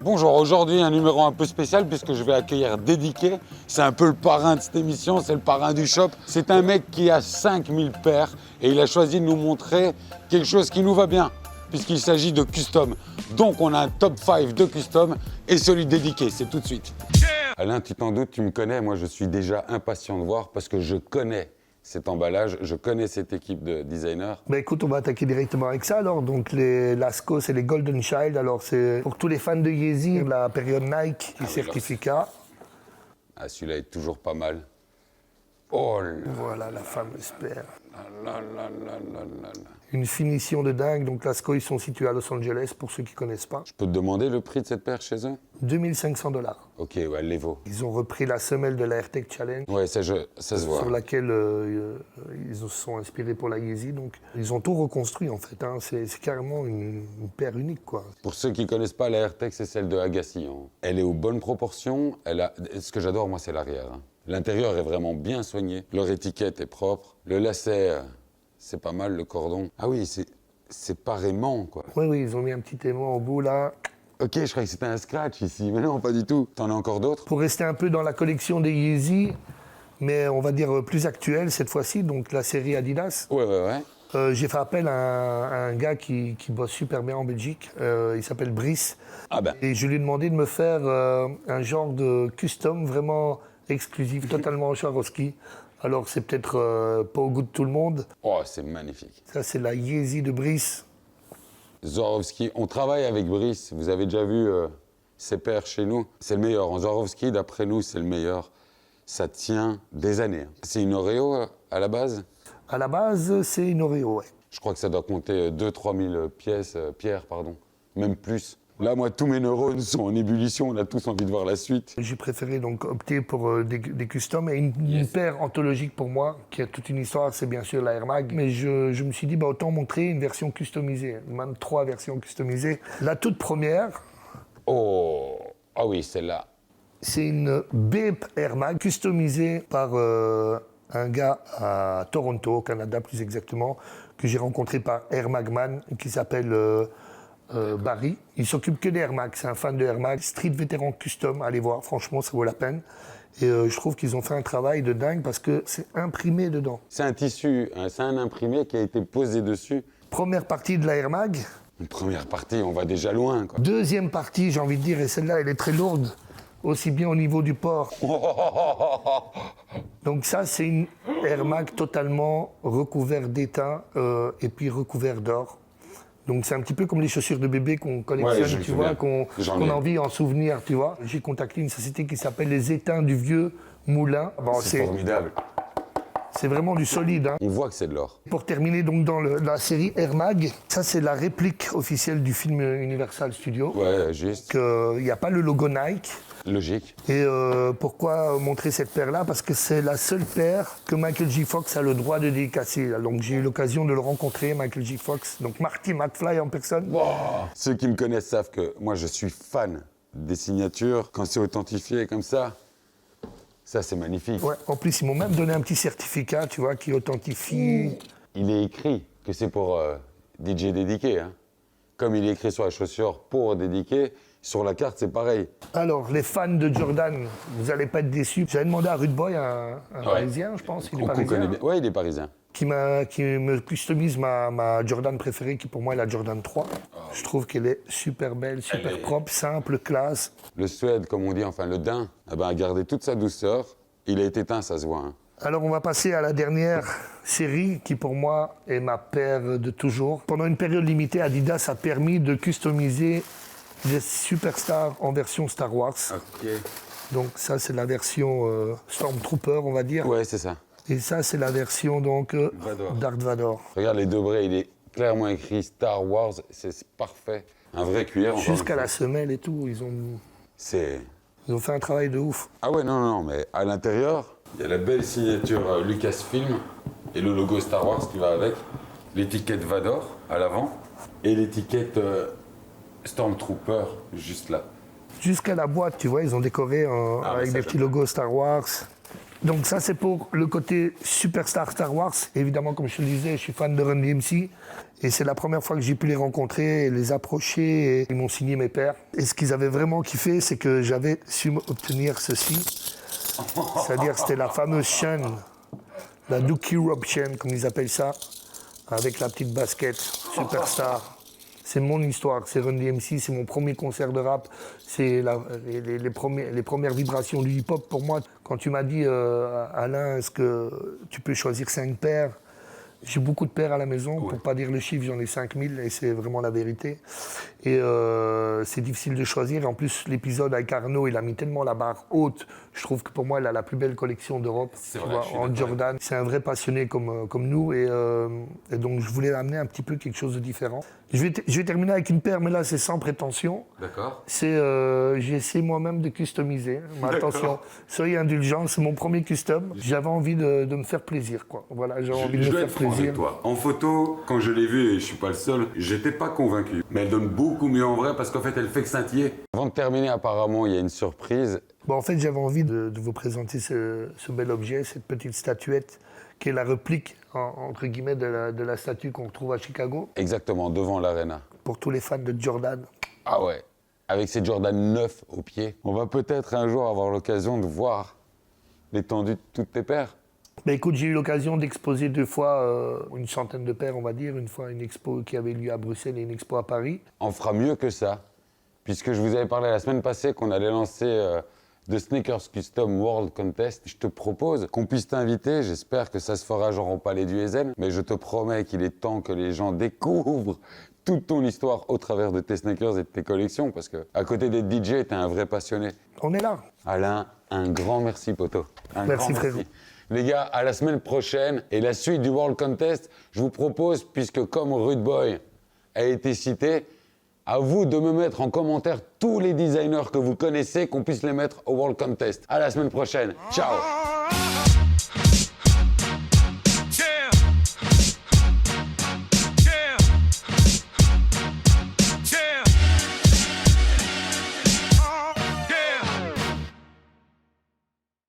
Bonjour, aujourd'hui un numéro un peu spécial puisque je vais accueillir Dédiké. C'est un peu le parrain de cette émission, c'est le parrain du shop. C'est un mec qui a 5000 paires et il a choisi de nous montrer quelque chose qui nous va bien puisqu'il s'agit de custom. Donc on a un top 5 de custom et celui Dédiké, c'est tout de suite. Alain, tu t'en doutes, tu me connais, moi je suis déjà impatient de voir parce que je connais cet emballage, je connais cette équipe de designers. Bah écoute, on va attaquer directement avec ça alors. Donc les Lascaux, c'est les Golden Child. Alors c'est pour tous les fans de Yeezy, la période Nike, les certificats. Ah, celui-là est toujours pas mal. Oh là Voilà la fameuse paire. là là là là là là. Une finition de dingue. Donc Lascaux, ils sont situés à Los Angeles, pour ceux qui ne connaissent pas. Je peux te demander le prix de cette paire chez eux? 2500 $. Ok, ouais, elle les vaut. Ils ont repris la semelle de la AirTech Challenge. Ouais, ça se voit. Sur laquelle ils se sont inspirés pour la Yeezy. Donc, ils ont tout reconstruit en fait. Hein. C'est carrément une paire unique, quoi. Pour ceux qui ne connaissent pas, la AirTech, c'est celle de Agassi. Hein. Elle est aux bonnes proportions. Ce que j'adore, moi, c'est l'arrière. Hein. L'intérieur est vraiment bien soigné. Leur étiquette est propre. Le lacet, c'est pas mal, le cordon. Ah oui, c'est pas aimant, quoi. Oui, ils ont mis un petit aimant au bout, là. Ok, je croyais que c'était un scratch ici, mais non, pas du tout. T'en as encore d'autres? Pour rester un peu dans la collection des Yeezy, mais on va dire plus actuelle cette fois-ci, donc la série Adidas. Ouais. J'ai fait appel à un gars qui bosse super bien en Belgique. Il s'appelle Brice. Ah ben. Et je lui ai demandé de me faire un genre de custom vraiment exclusif, totalement Swarovski. Alors c'est peut-être pas au goût de tout le monde. Oh, c'est magnifique. Ça, c'est la Yeezy de Brice. Swarovski, on travaille avec Brice. Vous avez déjà vu ses paires chez nous. C'est le meilleur. En Swarovski, d'après nous, c'est le meilleur. Ça tient des années. C'est une Oreo à la base? À la base, c'est une Oreo, ouais. Je crois que ça doit compter 2-3 000 pierres, même plus. Là, moi, tous mes neurones sont en ébullition. On a tous envie de voir la suite. J'ai préféré donc opter pour des customs et une paire anthologique pour moi, qui a toute une histoire, c'est bien sûr la Air Mag. Mais je me suis dit, autant montrer une version customisée, même 3 versions customisées. La toute première... Oh, ah oui, celle-là. C'est une Bape Air Mag customisée par un gars à Toronto, au Canada plus exactement, que j'ai rencontré par Air Magman, qui s'appelle Barry. Il s'occupe que des Air Mag, c'est un fan de Air Mag. Street Vétéran Custom, allez voir, franchement, ça vaut la peine. Et je trouve qu'ils ont fait un travail de dingue parce que c'est imprimé dedans. C'est un tissu, hein, c'est un imprimé qui a été posé dessus. Première partie de la Air Mag. Une première partie, on va déjà loin, quoi. Deuxième partie, j'ai envie de dire, et celle-là, elle est très lourde, aussi bien au niveau du port. Donc ça, c'est une Air Mag totalement recouverte d'étain et puis recouverte d'or. Donc c'est un petit peu comme les chaussures de bébé qu'on collectionne, tu vois, qu'on a envie en souvenir, tu vois. J'ai contacté une société qui s'appelle les Étains du Vieux Moulin. Bon, c'est formidable. C'est vraiment du solide. Hein. On voit que c'est de l'or. Pour terminer donc dans la série Air Mag, ça c'est la réplique officielle du film Universal Studios. Ouais, juste. Il n'y a pas le logo Nike. Logique. Et pourquoi montrer cette paire-là? Parce que c'est la seule paire que Michael J. Fox a le droit de dédicacer. Donc j'ai eu l'occasion de le rencontrer, Michael J. Fox. Donc Marty McFly en personne. Wow. Ceux qui me connaissent savent que moi je suis fan des signatures. Quand c'est authentifié comme ça c'est magnifique. Ouais, en plus ils m'ont même donné un petit certificat, tu vois, qui authentifie. Il est écrit que c'est pour DJ Dédiké. Hein. Comme il est écrit sur la chaussure pour Dédiké, sur la carte c'est pareil. Alors les fans de Jordan, vous n'allez pas être déçus. J'avais demandé à Rude Boy, un Parisien, je pense, il est parisien. Oui, il est parisien. Qui me customise ma Jordan préférée, qui pour moi est la Jordan 3. Oh. Je trouve qu'elle est super belle, super propre, simple, classe. Le suède, comme on dit, enfin le daim, a gardé toute sa douceur. Il a été teint, ça se voit. Hein. Alors on va passer à la dernière série qui pour moi est ma paire de toujours. Pendant une période limitée, Adidas a permis de customiser des superstars en version Star Wars. Ok. Donc ça c'est la version Stormtrooper, on va dire. Ouais, c'est ça. Et ça c'est la version donc Darth Vader. Regarde les deux bras, il est clairement écrit Star Wars, c'est parfait. Un vrai cuir. Jusqu'à la semelle et tout, ils ont fait un travail de ouf. Ah ouais, non, mais à l'intérieur, il y a la belle signature Lucasfilm et le logo Star Wars qui va avec, l'étiquette Vador à l'avant et l'étiquette Stormtrooper juste là. Jusqu'à la boîte, tu vois, ils ont décoré avec des petits logos Star Wars. Donc ça, c'est pour le côté superstar Star Wars. Évidemment, comme je te le disais, je suis fan de Run DMC. Et c'est la première fois que j'ai pu les rencontrer et les approcher. Et ils m'ont signé mes paires. Et ce qu'ils avaient vraiment kiffé, c'est que j'avais su obtenir ceci. C'est-à-dire, c'était la fameuse chaîne, la Dookie Rob chaîne, comme ils appellent ça, avec la petite basket superstar. C'est mon histoire, c'est Run DMC, c'est mon premier concert de rap, c'est les premières vibrations du hip-hop pour moi. Quand tu m'as dit, Alain, est-ce que tu peux choisir 5 paires? J'ai beaucoup de paires à la maison, pour pas dire le chiffre, j'en ai 5000 et c'est vraiment la vérité. Et c'est difficile de choisir. En plus, l'épisode avec Arnaud, il a mis tellement la barre haute. Je trouve que pour moi, il a la plus belle collection d'Europe. En Jordan. C'est un vrai passionné comme nous. Et donc, je voulais amener un petit peu quelque chose de différent. Je vais terminer avec une paire, mais là, c'est sans prétention. D'accord. J'ai essayé moi-même de customiser. Mais attention, soyez indulgents, c'est mon premier custom. J'avais envie de me faire plaisir, quoi. Voilà, j'avais envie de me faire plaisir. Avec toi. En photo, quand je l'ai vue, et je suis pas le seul, j'étais pas convaincu. Mais elle donne beaucoup mieux en vrai parce qu'en fait, elle fait que scintiller. Avant de terminer, apparemment, il y a une surprise. Bon, en fait, j'avais envie de vous présenter ce bel objet, cette petite statuette qui est la réplique, entre guillemets, de la statue qu'on retrouve à Chicago. Exactement, devant l'Arena. Pour tous les fans de Jordan. Ah ouais, avec ces Jordan 9 au pied. On va peut-être un jour avoir l'occasion de voir l'étendue de toutes tes paires. Ben écoute, j'ai eu l'occasion d'exposer 2 fois une centaine de paires, on va dire. Une fois une expo qui avait lieu à Bruxelles et une expo à Paris. On fera mieux que ça, puisque je vous avais parlé la semaine passée qu'on allait lancer The Sneakers Custom World Contest. Je te propose qu'on puisse t'inviter. J'espère que ça se fera genre au Palais du Ezen. Mais je te promets qu'il est temps que les gens découvrent toute ton histoire au travers de tes sneakers et de tes collections. Parce que à côté d'être DJ, t'es un vrai passionné. On est là. Alain, un grand merci, poto. Merci, frérot. Les gars, à la semaine prochaine. Et la suite du World Contest, je vous propose, puisque comme Rude Boy a été cité, à vous de me mettre en commentaire tous les designers que vous connaissez, qu'on puisse les mettre au World Contest. À la semaine prochaine. Ciao.